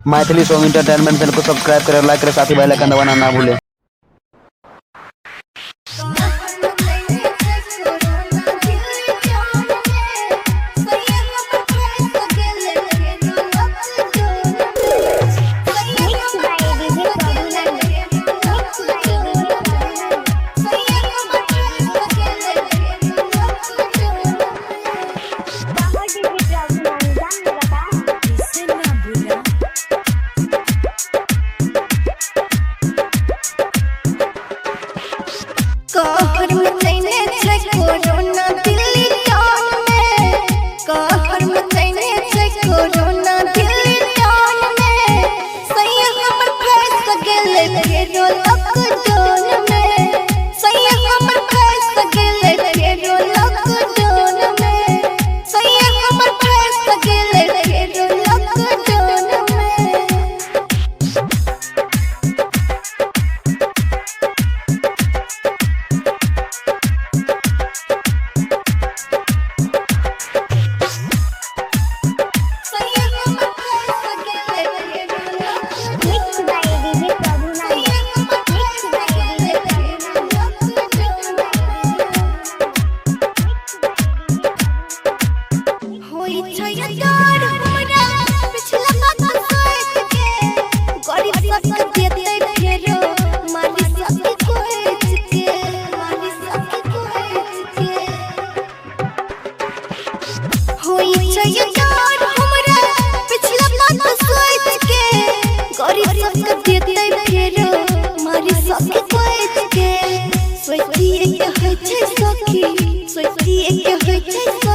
Maithili song entertainment channel को subscribe करें, लाइक करें, साथ ही बेल आइकन दबाना ना भूलें। कहर मचैने छै कोरोना दिल्ली टाउन में, कहर मचैने छै कोरोना दिल्ली टाउन में। सैया हमर फंस गेलै फेरो लॉकडाउन में, सैया हमर फंस गेलै फेरो लॉकडाउन में, सैया हमर फंस गेलै फेरो लॉकडाउन में। सोचिए के होय छै सखी, सोचिए के होय छै।